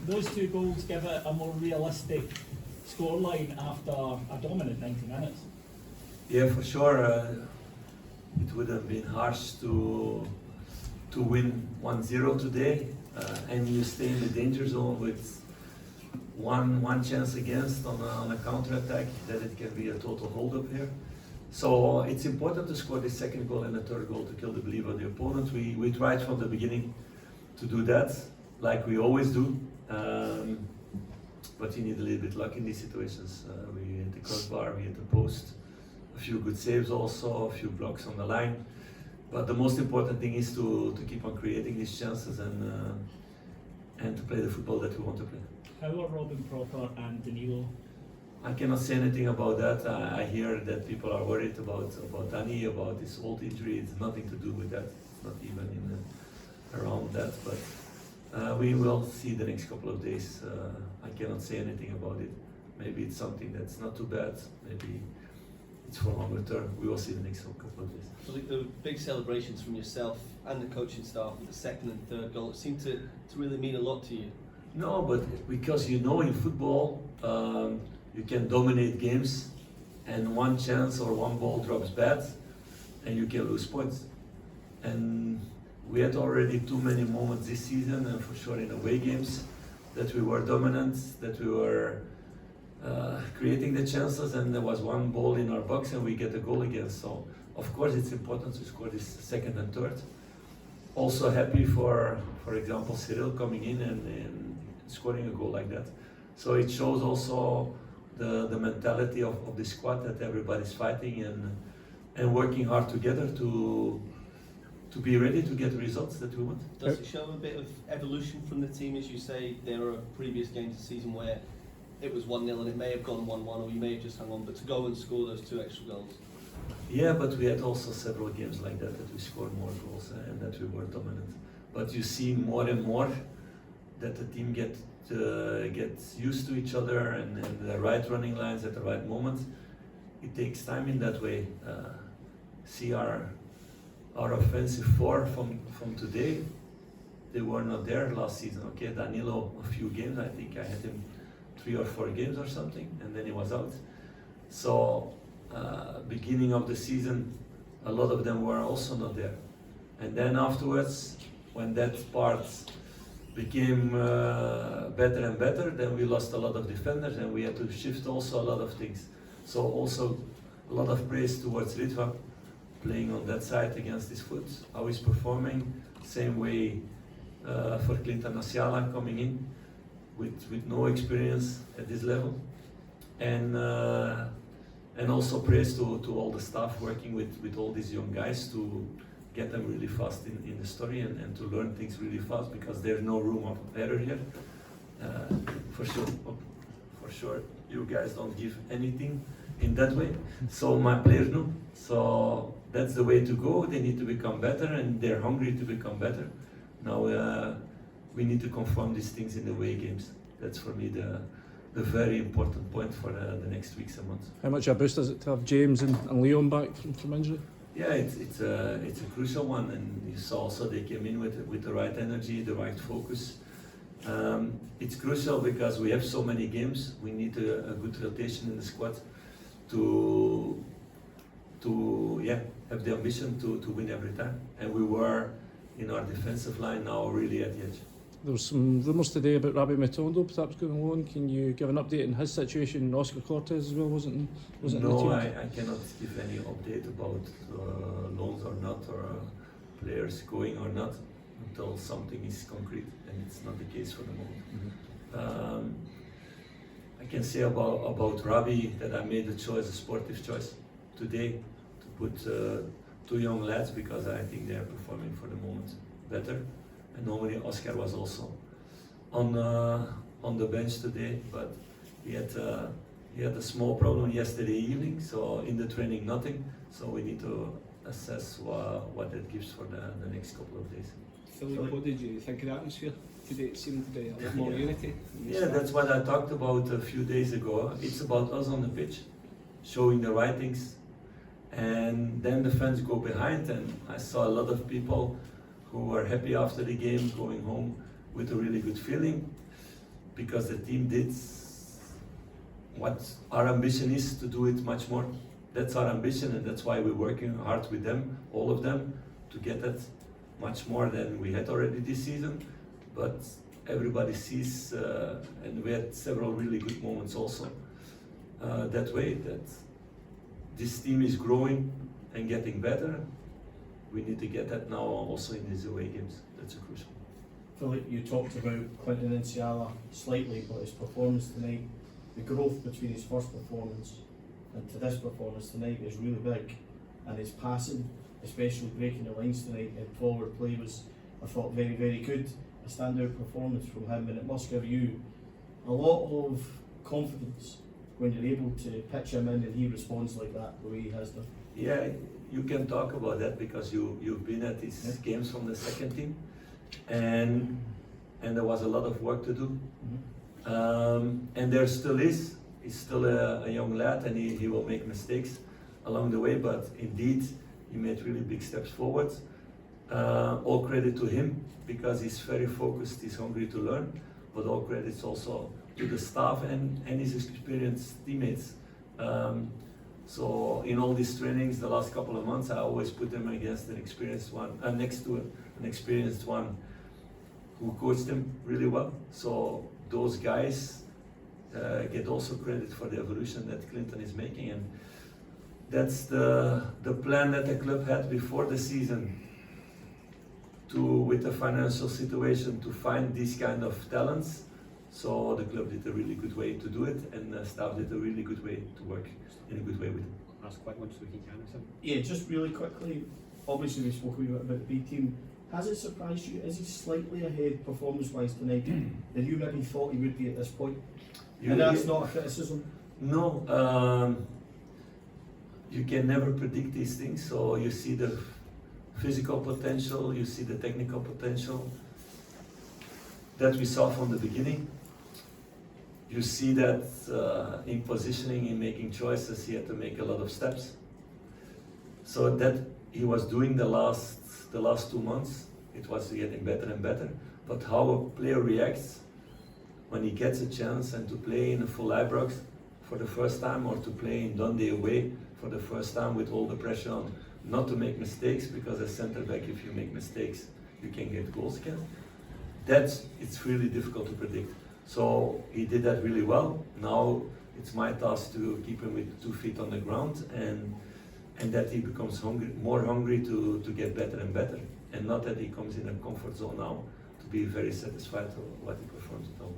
those two goals give it a more realistic scoreline after a dominant 90 minutes. Yeah, for sure. It would have been harsh to win 1-0 today, and you stay in the danger zone with one chance against on a counter attack. That it can be a total hold up here. So it's important to score the second goal and the third goal to kill the belief of the opponent. We tried from the beginning to do that, like we always do. But you need a little bit luck in these situations. We hit the crossbar, we hit the post, a few good saves also, a few blocks on the line. But the most important thing is to keep on creating these chances and to play the football that we want to play. How are Robin Proper and Danilo? I cannot say anything about that. I hear that people are worried about Danny, about his old injury. It's nothing to do with that. It's not even around that. But we will see the next couple of days. I cannot say anything about it. Maybe it's something that's not too bad. Maybe it's for longer term. We will see the next couple of days. I think the big celebrations from yourself and the coaching staff with the second and third goal, it seemed to really mean a lot to you. No, but because you know in football you can dominate games and one chance or one ball drops bad and you can lose points. And we had already too many moments this season, and for sure in away games, that we were dominant, that we were creating the chances, and there was one ball in our box and we get a goal against. So of course it's important to score this second and third. Also happy for example, Cyril coming in and scoring a goal like that. So it shows also the mentality of the squad, that everybody's fighting and working hard together to be ready to get the results that we want. Does it show a bit of evolution from the team? As you say, there are previous games this season where it was 1-0 and it may have gone 1-1 or you may have just hung on, but to go and score those two extra goals. Yeah, but we had also several games like that we scored more goals and that we were dominant. But you see more and more that the team gets used to each other and the right running lines at the right moment. It takes time in that way. See our offensive four from today, they were not there last season. Okay, Danilo a few games, I think I had him 3 or 4 games or something, and then he was out. So beginning of the season, a lot of them were also not there. And then afterwards, when that part became better and better, then we lost a lot of defenders and we had to shift also a lot of things. So also a lot of praise towards Ritva, playing on that side against his foot, how he's performing. Same way for Clinton Nsiala coming in with no experience at this level. And also praise to all the staff working with all these young guys to get them really fast in the story and to learn things really fast, because there's no room of error here. For sure, you guys don't give anything in that way. So my players know. So that's the way to go. They need to become better and they're hungry to become better. Now we need to confirm these things in the away games. That's for me the very important point for the next weeks and months. How much of a boost is it to have James and Leon back from injury? Yeah, it's a crucial one, and you saw also they came in with the right energy, the right focus. It's crucial because we have so many games. We need a good rotation in the squad to have the ambition to win every time. And we were in our defensive line now really at the edge. There was some rumours today about Rabbi Matondo perhaps going on loan. Can you give an update on his situation? Oscar Cortez as well wasn't no, in the team? I cannot give any update about loans or not, or players going or not, until something is concrete, and it's not the case for the moment. I can say about Rabbi that I made a choice, a sportive choice today, to put 2 young lads, because I think they are performing for the moment better. And normally Oscar was also on the bench today, but he had a small problem yesterday evening. So in the training, nothing. So we need to assess what that gives for the next couple of days. Philip, what did you think of the atmosphere today? It seemed to be a lot more unity. Yeah, that's what I talked about a few days ago. It's about us on the pitch, showing the right things, and then the fans go behind. And I saw a lot of people who were happy after the game, going home with a really good feeling. because the team did what our ambition is to do it much more. That's our ambition, and that's why we're working hard with them, all of them, to get that much more than we had already this season. But everybody sees, and we had several really good moments also that way, that this team is growing and getting better. We need to get that now also in these away games. That's crucial. Philippe, you talked about Clinton Nsiala slightly, but his performance tonight, the growth between his first performance and to this performance tonight is really big, and his passing, especially breaking the lines tonight in forward play, was, I thought, very, very good. A standout performance from him, and it must give you a lot of confidence when you're able to pitch him in and he responds like that the way he has done. Yeah, you can talk about that because you've been at these games from the second team, and there was a lot of work to do. And there still is. He's still a young lad, and he will make mistakes along the way, but indeed he made really big steps forward. All credit to him because he's very focused, he's hungry to learn, but all credits also to the staff and his experienced teammates. So in all these trainings the last couple of months, I always put him against an experienced one, next to an experienced one who coached him really well. So those guys get also credit for the evolution that Clinton is making, and that's the plan that the club had before the season, with the financial situation, to find these kind of talents. So the club did a really good way to do it, and the staff did a really good way to work in a good way with him. That's quite much we can answer. Yeah, just really quickly, obviously we spoke a wee bit about the B team. Has it surprised you? Is he slightly ahead performance-wise tonight than you maybe thought he would be at this point? And that's not a criticism? No, you can never predict these things, so you see the physical potential, you see the technical potential that we saw from the beginning. You see that in positioning, in making choices, he had to make a lot of steps. So that he was doing the last 2 months, it was getting better and better. But how a player reacts when he gets a chance and to play in a full Ibrox for the first time, or to play in Dundee away for the first time with all the pressure on, not to make mistakes, because as centre back, if you make mistakes, you can get goals again. It's really difficult to predict. So he did that really well. Now it's my task to keep him with 2 feet on the ground, and that he becomes more hungry to get better and better, and not that he comes in a comfort zone now to be very satisfied with what he performs at home.